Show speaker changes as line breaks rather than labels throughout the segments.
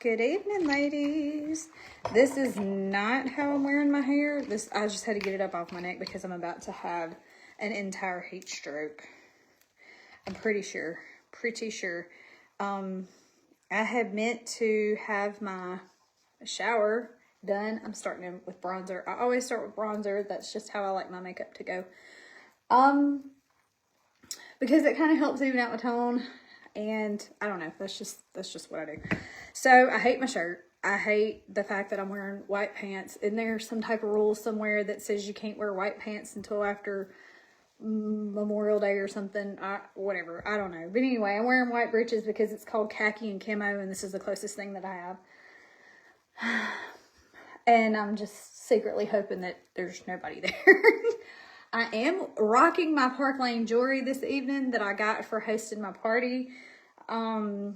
Good evening, ladies. This is not how I'm wearing my hair. I just had to get it up off my neck because I'm about to have an entire heat stroke. I'm pretty sure. I had meant to have my shower done. I'm starting with bronzer. I always start with bronzer. That's just how I like my makeup to go. Because it kind of helps even out my tone. And I don't know, that's just what I do. So I hate my shirt. I hate the fact that I'm wearing white pants. Isn't there some type of rule somewhere that says you can't wear white pants until after Memorial Day or something? Whatever, I don't know. But anyway, I'm wearing white breeches because it's called khaki and camo, and this is the closest thing that I have. And I'm just secretly hoping that there's nobody there. I am rocking my Park Lane jewelry this evening that I got for hosting my party. I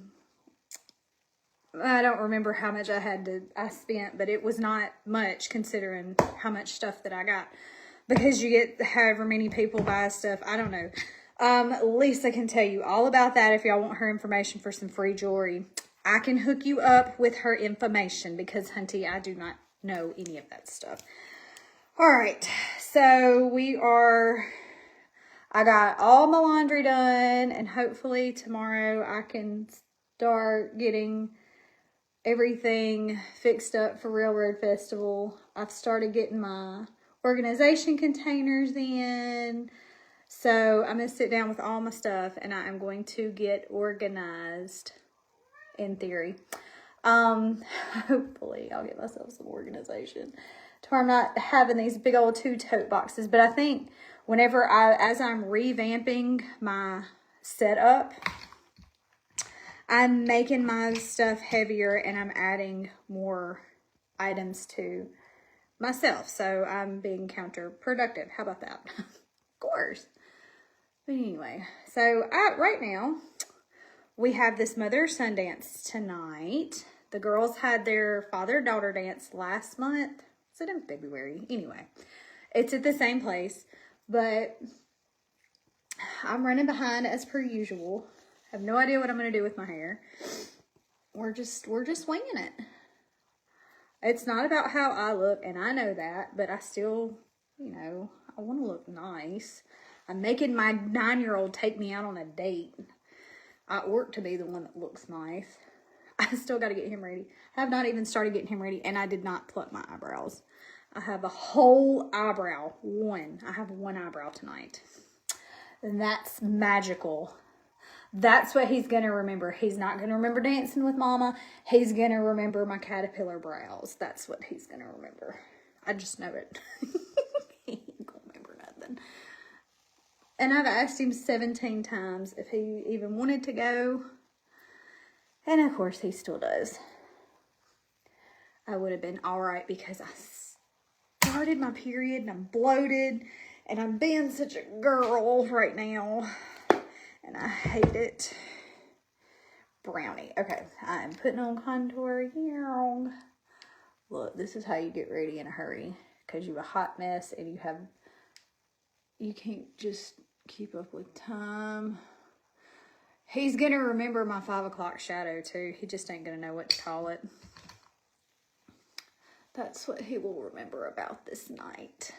don't remember how much I spent, but it was not much considering how much stuff that I got. Because you get however many people buy stuff, I don't know. Lisa can tell you all about that if y'all want her information for some free jewelry. I can hook you up with her information because, hunty, I do not know any of that stuff. All right, so I got all my laundry done, and hopefully tomorrow I can start getting everything fixed up for Railroad Festival. I've started getting my organization containers in, so I'm going to sit down with all my stuff, and I am going to get organized, in theory. Hopefully I'll get myself some organization to where I'm not having these big old 2 tote boxes. But I think as I'm revamping my setup, I'm making my stuff heavier and I'm adding more items to myself. So I'm being counterproductive. How about that? Of course. But anyway, so right now we have this mother-son dance tonight. The girls had their father-daughter dance last month. Is it in February? Anyway, it's at the same place, but I'm running behind as per usual. I have no idea what I'm going to do with my hair. We're just winging it. It's not about how I look, and I know that, but I still, I want to look nice. I'm making my 9-year-old take me out on a date. I ought to be the one that looks nice. I still got to get him ready. I have not even started getting him ready, and I did not pluck my eyebrows. I have a whole eyebrow. I have one eyebrow tonight. And that's magical. That's what he's going to remember. He's not going to remember dancing with Mama. He's going to remember my caterpillar brows. That's what he's going to remember. I just know it. He ain't going to remember nothing. And I've asked him 17 times if he even wanted to go. And of course he still does. I would have been alright because I started my period and I'm bloated. And I'm being such a girl right now. And I hate it. Brownie. Okay, I'm putting on contour here. Look, this is how you get ready in a hurry. Because you're a hot mess and you can't just keep up with time. He's going to remember my 5 o'clock shadow too. He just ain't going to know what to call it. That's what he will remember about this night.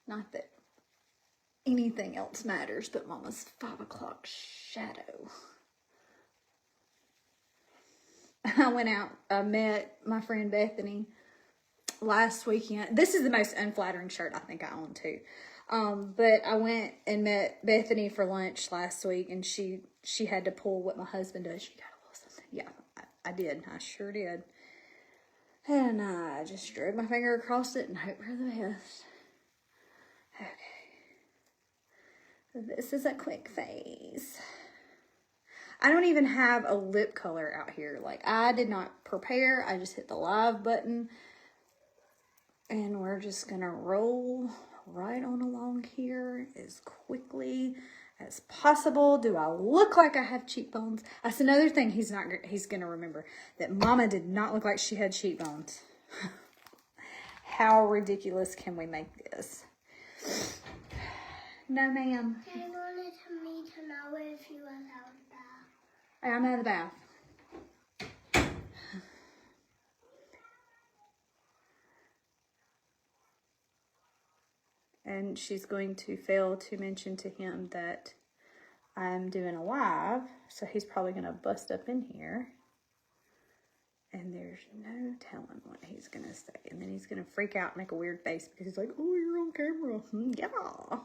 Not that anything else matters but Mama's 5 o'clock shadow. I went out, I met my friend Bethany last weekend. This is the most unflattering shirt I think I own too. But I went and met Bethany for lunch last week, and she had to pull what my husband does. She got a little something. Yeah, I did. I sure did. And I just drug my finger across it and hope for the best. Okay. This is a quick face. I don't even have a lip color out here. Like, I did not prepare. I just hit the live button. And we're just going to roll right on along here as quickly as possible. Do I look like I have cheekbones? That's another thing he's going to remember. That Mama did not look like she had cheekbones. How ridiculous can we make this? No, ma'am.
I wanted me to know if you were out of the bath.
I'm out of the bath. And she's going to fail to mention to him that I'm doing a live, so he's probably going to bust up in here. And there's no telling what he's going to say. And then he's going to freak out and make a weird face because he's like, oh, you're on camera. Yeah.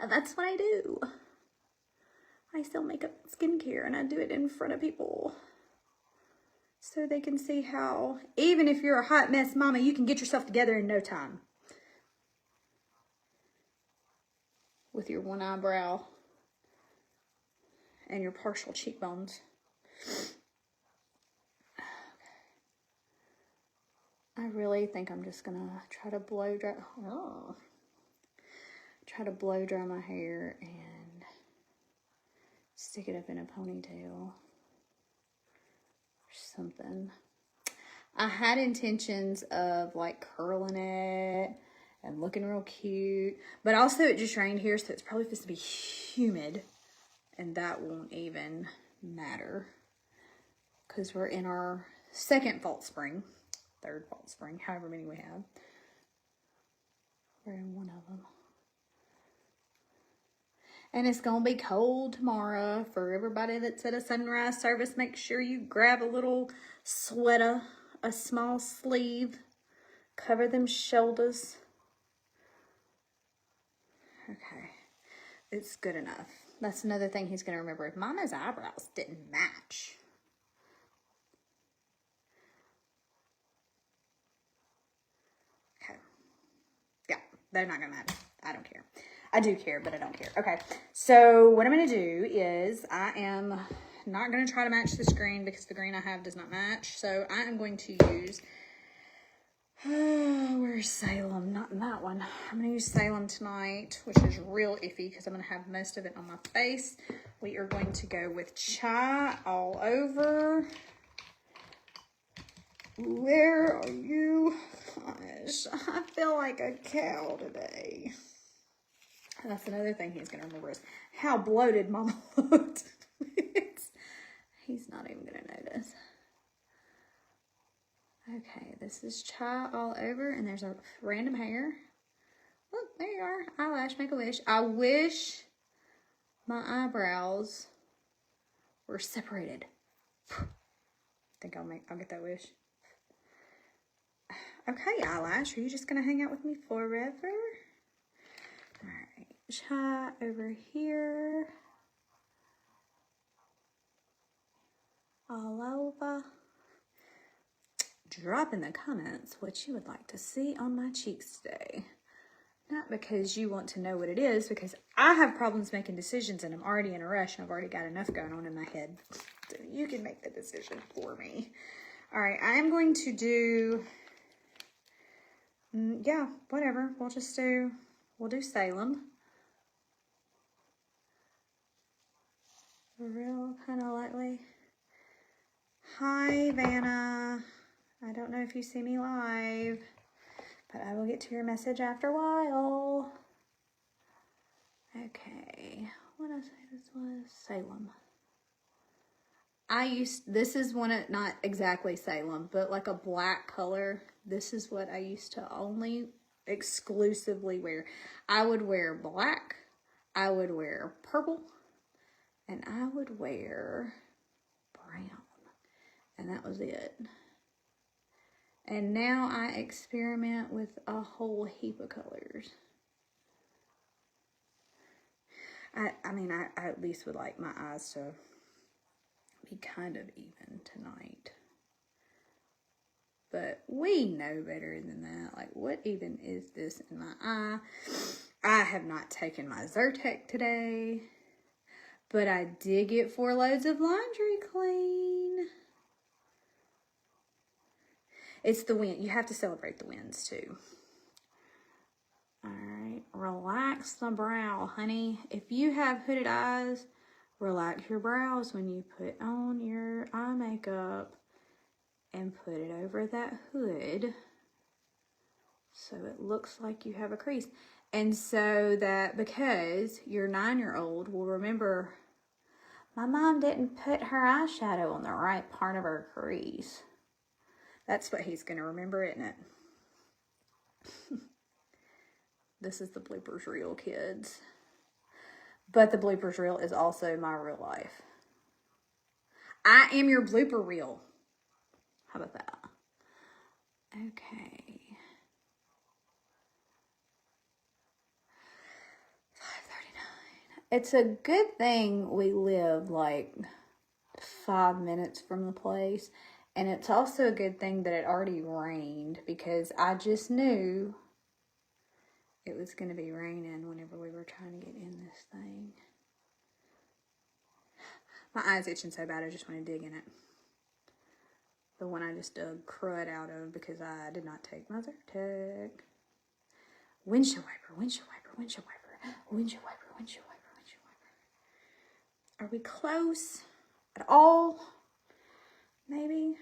That's what I do. I sell makeup and skincare, and I do it in front of people. So they can see how, even if you're a hot mess mama, you can get yourself together in no time. With your one eyebrow and your partial cheekbones. I really think I'm just gonna try to blow dry. Oh, try to blow dry my hair and stick it up in a ponytail or something. I had intentions of like curling it and looking real cute, but also it just rained here, so it's probably supposed to be humid, and that won't even matter because we're in our second fall spring. Third fall spring, however many we have. We're in one of them. And it's going to be cold tomorrow. For everybody that's at a sunrise service, make sure you grab a little sweater, a small sleeve, cover them shoulders. Okay, it's good enough. That's another thing he's going to remember. If Mama's eyebrows didn't match, they're not gonna matter. I don't care. I do care, but I don't care. Okay, so what I'm gonna do is I am not gonna try to match this green because the green I have does not match. So I am going to use, where's Salem? Not in that one. I'm gonna use Salem tonight, which is real iffy because I'm gonna have most of it on my face. We are going to go with Chai All Over. Where are you? Gosh, I feel like a cow today. And that's another thing he's going to remember is how bloated Mama looked. He's not even going to notice. Okay, this is Chai All Over, and there's a random hair. Look, there you are. Eyelash, make a wish. I wish my eyebrows were separated. I think I'll get that wish. Okay, eyelash, are you just going to hang out with me forever? All right, Chai over here. All over. Drop in the comments what you would like to see on my cheeks today. Not because you want to know what it is, because I have problems making decisions and I'm already in a rush and I've already got enough going on in my head. So you can make the decision for me. All right, I am going to do... yeah, whatever. We'll do Salem. Real kind of lightly. Hi, Vanna. I don't know if you see me live, but I will get to your message after a while. Okay, what did I say this was? Salem. This is one of, not exactly Salem, but like a black color. This is what I used to only exclusively wear. I would wear black, I would wear purple, and I would wear brown. And that was it. And now I experiment with a whole heap of colors. I mean, I at least would like my eyes to be kind of even tonight. But we know better than that. Like, what even is this in my eye? I have not taken my Zyrtec today, but I did get 4 loads of laundry clean. It's the wind. You have to celebrate the wins too. All right, relax the brow, honey. If you have hooded eyes, relax your brows when you put on your eye makeup and put it over that hood so it looks like you have a crease. And so that, because your 9-year-old will remember, my mom didn't put her eyeshadow on the right part of her crease. That's what he's going to remember, isn't it? This is the bloopers reel, kids. But the bloopers reel is also my real life. I am your blooper reel. How about that? Okay. 5:39. It's a good thing we live like 5 minutes from the place. And it's also a good thing that it already rained, because I just knew it was going to be raining whenever we were trying to get in this thing. My eye's itching so bad I just want to dig in it. The one I just dug crud out of because I did not take my Zyrtec. Windshield wiper, windshield wiper, windshield wiper, windshield wiper, windshield wiper, windshield wiper. Are we close at all? Maybe.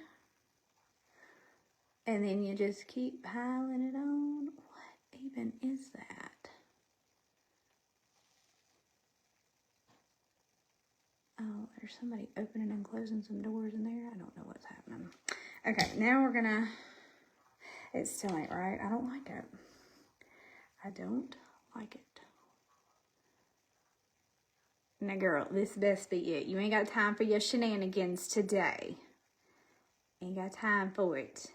And then you just keep piling it on. What even is that? Oh, there's somebody opening and closing some doors in there. I don't know what's happening. Okay, now we're gonna, it still ain't right. I don't like it. I don't like it. Now, girl, this best be it. You ain't got time for your shenanigans today. Ain't got time for it.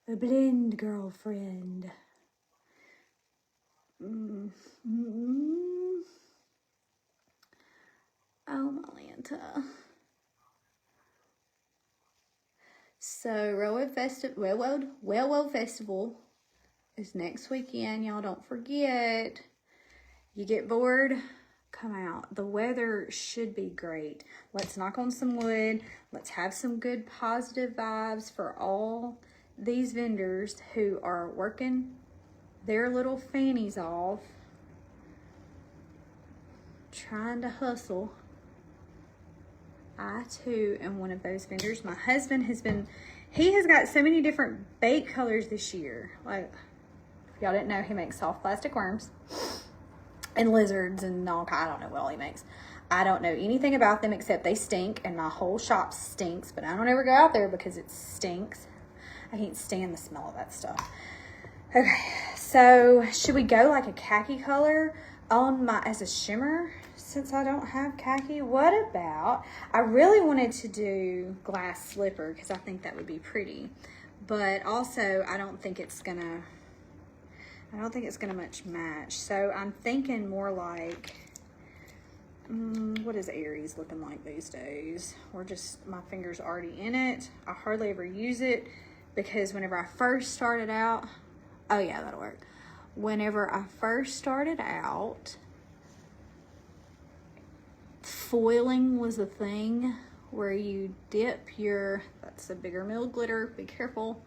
A blend, girlfriend. Oh, Malanta. So, Railroad Festival is next weekend. Y'all don't forget. You get bored, come out. The weather should be great. Let's knock on some wood. Let's have some good positive vibes for all these vendors who are working their little fannies off, trying to hustle. I too am one of those vendors. My husband he has got so many different bait colors this year. Like, if y'all didn't know, he makes soft plastic worms and lizards and all kind. I don't know what all he makes. I don't know anything about them except they stink, and my whole shop stinks, but I don't ever go out there because it stinks. I can't stand the smell of that stuff. Okay, so should we go like a khaki color on as a shimmer? Since I don't have khaki, what about, I really wanted to do glass slipper because I think that would be pretty, but also I don't think it's gonna much match. So I'm thinking more like, what is Aries looking like these days? Or just my fingers already in it. I hardly ever use it because whenever I first started out, oh yeah, that'll work. Whenever I first started out, foiling was a thing where you dip that's a bigger milled glitter, be careful.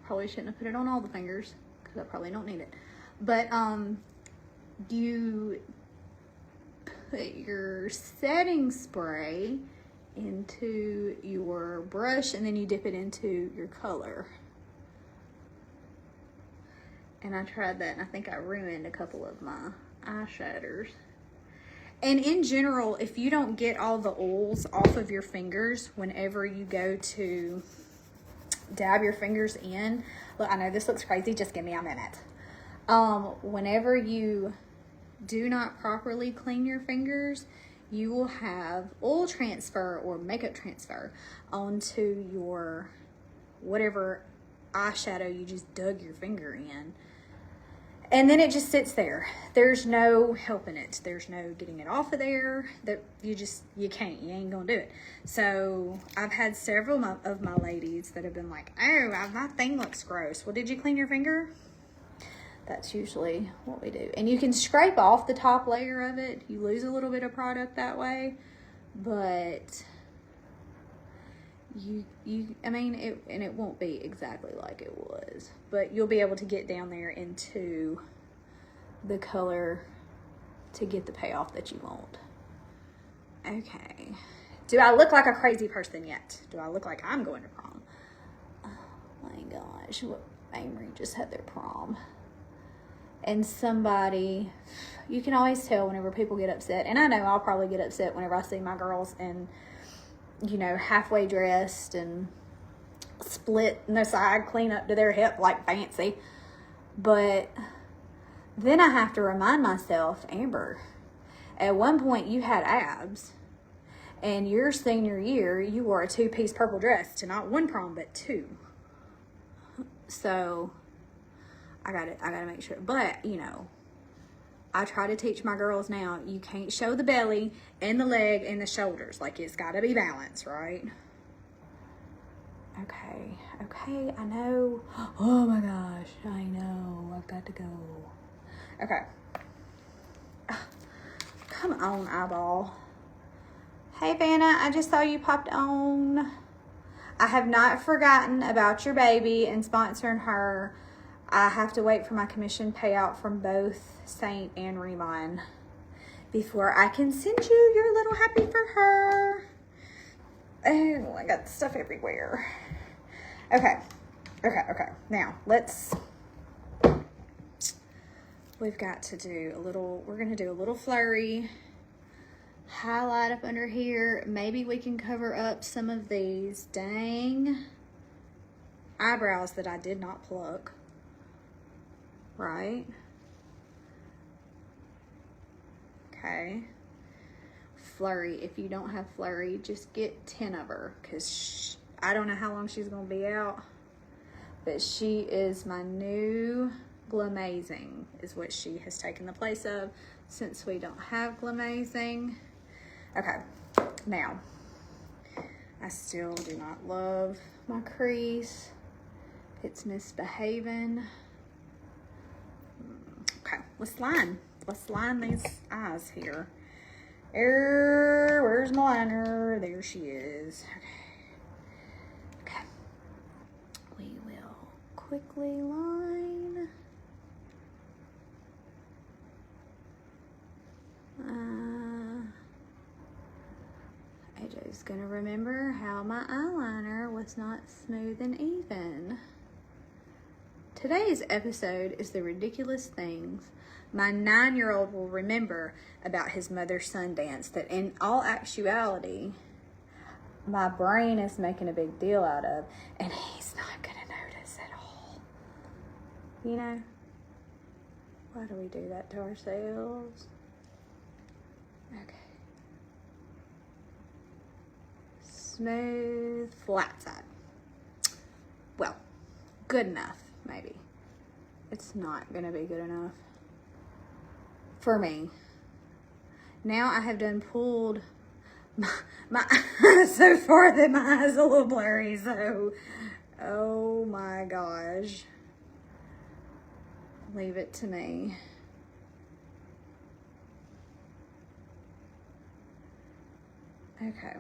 Probably shouldn't have put it on all the fingers because I probably don't need it. But you put your setting spray into your brush and then you dip it into your color. And I tried that and I think I ruined a couple of my eyeshadows. And in general, if you don't get all the oils off of your fingers whenever you go to dab your fingers in, look, I know this looks crazy, just give me a minute. Whenever you do not properly clean your fingers, you will have oil transfer or makeup transfer onto your whatever eyeshadow you just dug your finger in. And then it just sits there. There's no helping it. There's no getting it off of there. That you can't. You ain't gonna do it. So I've had several of my ladies that have been like, oh, my thing looks gross. Well, did you clean your finger? That's usually what we do. And you can scrape off the top layer of it. You lose a little bit of product that way. But it won't be exactly like it was, but you'll be able to get down there into the color to get the payoff that you want. Okay, do I look like a crazy person yet? Do I look like I'm going to prom? Oh my gosh, what Amory just had their prom. And somebody, you can always tell whenever people get upset, and I know I'll probably get upset whenever I see my girls and halfway dressed and split in the side, clean up to their hip like fancy. But Then I have to remind myself, Amber, at one point you had abs. And your senior year, you wore a 2-piece purple dress to not 1 prom, but 2. So I gotta make sure. But, you know, I try to teach my girls now, you can't show the belly and the leg and the shoulders. Like, it's gotta be balanced, right? Okay, I know. Oh my gosh, I know. I've got to go. Okay. Come on, eyeball. Hey, Vanna, I just saw you popped on. I have not forgotten about your baby and sponsoring her. I have to wait for my commission payout from both Seint and Remon before I can send you your little happy for her. Oh, I got stuff everywhere. Okay. Now, we've got to do we're going to do a little flurry. Highlight up under here. Maybe we can cover up some of these dang eyebrows that I did not pluck. Right? Okay. Flurry. If you don't have flurry, just get 10 of her, because I don't know how long she's going to be out, but she is my new Glamazing, is what she has taken the place of since we don't have Glamazing. Okay, now, I still do not love my crease. It's misbehaving. Okay, let's line these eyes here. Where's my liner? There she is. Okay. We will quickly line. AJ's gonna remember how my eyeliner was not smooth and even. Today's episode is the ridiculous things my 9-year-old will remember about his mother-son dance that in all actuality, my brain is making a big deal out of, and he's not gonna notice at all. You know? Why do we do that to ourselves? Okay. Smooth, flat side. Well, good enough, maybe. It's not gonna be good enough for me. Now I have done pulled my eyes so far that my eyes are a little blurry, so oh my gosh. Leave it to me. Okay.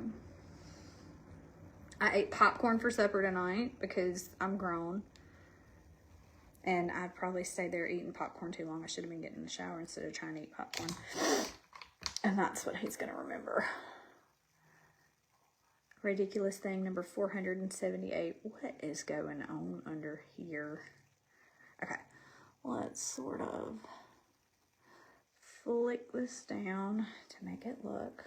I ate popcorn for supper tonight because I'm grown. And I probably stayed there eating popcorn too long. I should have been getting in the shower instead of trying to eat popcorn. And that's what he's going to remember. Ridiculous thing number 478. What is going on under here? Okay. Let's sort of flick this down to make it look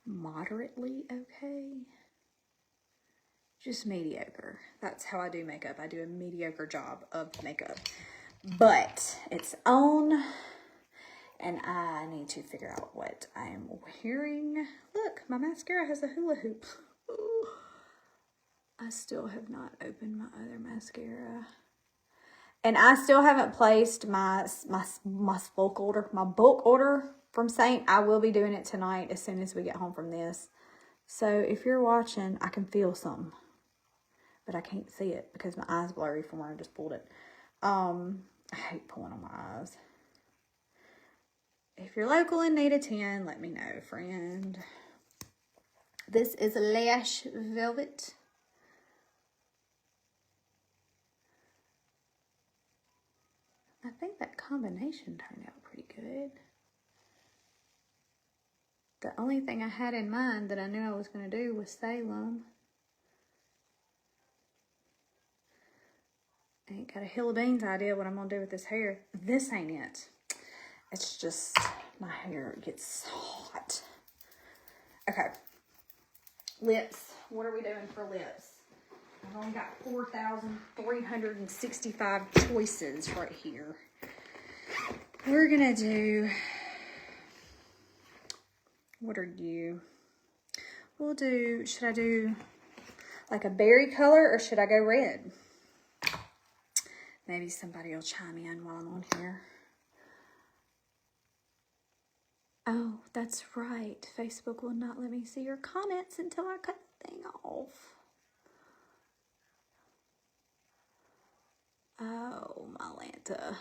moderately okay. Just mediocre. That's how I do makeup. I do a mediocre job of makeup. But it's on, and I need to figure out what I am wearing. Look, my mascara has a hula hoop. Ooh. I still have not opened my other mascara. And I still haven't placed my bulk order from Seint. I will be doing it tonight as soon as we get home from this. So if you're watching, I can feel some. But I can't see it because my eye's blurry from where I just pulled it. I hate pulling on my eyes. If you're local and need a 10, let me know, friend. This is Lash Velvet. I think that combination turned out pretty good. The only thing I had in mind that I knew I was going to do was Salem. I ain't got a hill of beans idea what I'm going to do with this hair. This ain't it. It's just my hair gets hot. Okay. Lips. What are we doing for lips? I've only got 4,365 choices right here. We're gonna do, what are you? We'll do, should I do like a berry color or should I go red? Maybe somebody will chime in while I'm on here. Oh, that's right. Facebook will not let me see your comments until I cut the thing off. Oh, my Lanta.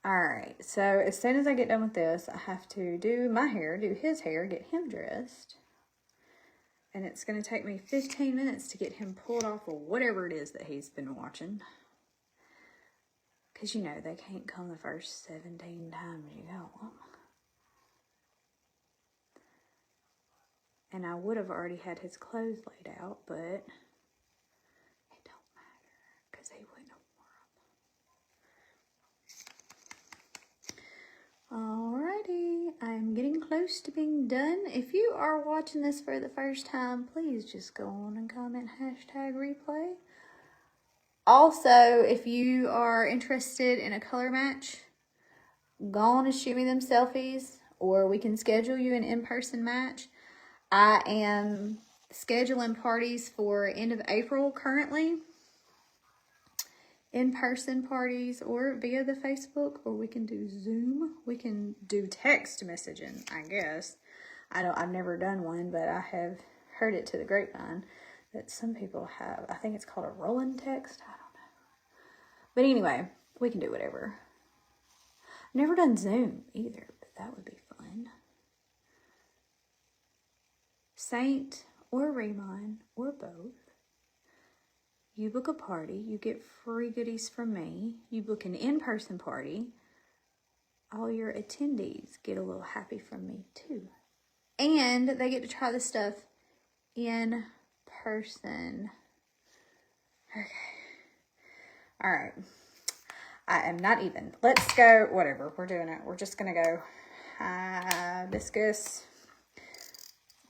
Alright, so as soon as I get done with this, I have to do my hair, do his hair, get him dressed. And it's going to take me 15 minutes to get him pulled off of whatever it is that he's been watching. Because, you know, they can't come the first 17 times you go. And I would have already had his clothes laid out, but it don't matter because he wouldn't have worn them. Alrighty, I'm getting close to being done. If you are watching this for the first time, please just go on and comment #replay. Also, if you are interested in a color match, go on and shoot me them selfies, or we can schedule you an in-person match. I am scheduling parties for end of April currently. In-person parties or via the Facebook, or we can do Zoom. We can do text messaging, I guess. I've never done one, but I have heard it to the grapevine that some people have. I think it's called a rolling text. I don't know. But anyway, we can do whatever. I've never done Zoom either, but that would be fun. Seint or Raymond or both. You book a party, you get free goodies from me. You book an in-person party, all your attendees get a little happy from me too. And they get to try the stuff in person. Okay. All right. I am not even. Let's go, whatever, we're doing it. We're just going to go hibiscus.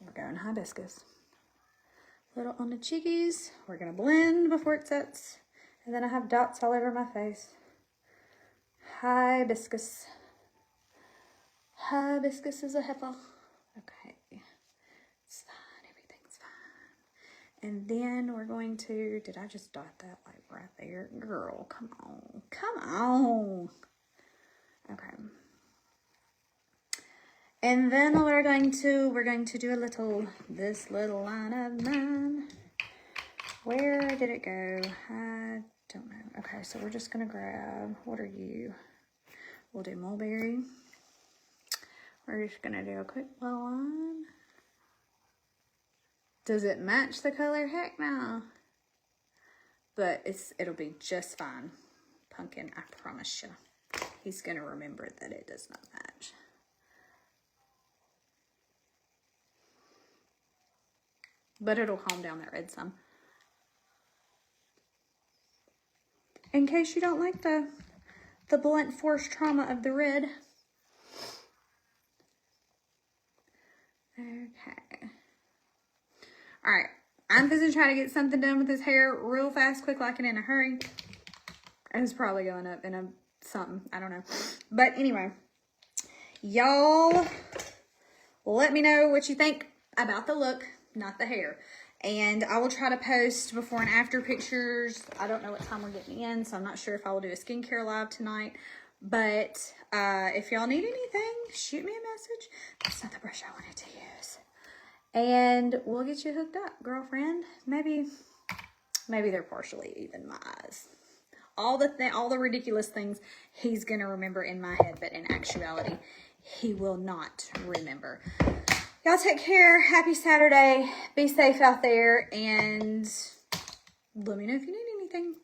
We're going hibiscus. Little on the cheekies. We're going to blend before it sets. And then I have dots all over my face. Hibiscus. Hibiscus is a heifer. Okay. It's fine. Everything's fine. And then we're going to, did I just dot that like right there? Girl, come on. Come on. Okay. And then we're going to do a little, this little line of mine. Where did it go? I don't know. Okay, so we're just going to grab, what are you? We'll do mulberry. We're just going to do a quick little line. Does it match the color? Heck no. But it'll be just fine. Pumpkin, I promise you. He's going to remember that it does not match. But it'll calm down that red some. In case you don't like the blunt force trauma of the red. Okay. Alright. I'm busy trying to get something done with his hair real fast, quick, like and in a hurry. It's probably going up in a something. I don't know. But anyway. Y'all, let me know what you think about the look. Not the hair. And I will try to post before and after pictures. I don't know what time we're getting in, so I'm not sure if I will do a skincare live tonight. But if y'all need anything, shoot me a message. That's not the brush I wanted to use. And we'll get you hooked up, girlfriend. Maybe they're partially even my eyes. All the ridiculous things he's gonna remember in my head, but in actuality, he will not remember. Y'all take care. Happy Saturday. Be safe out there. And let me know if you need anything.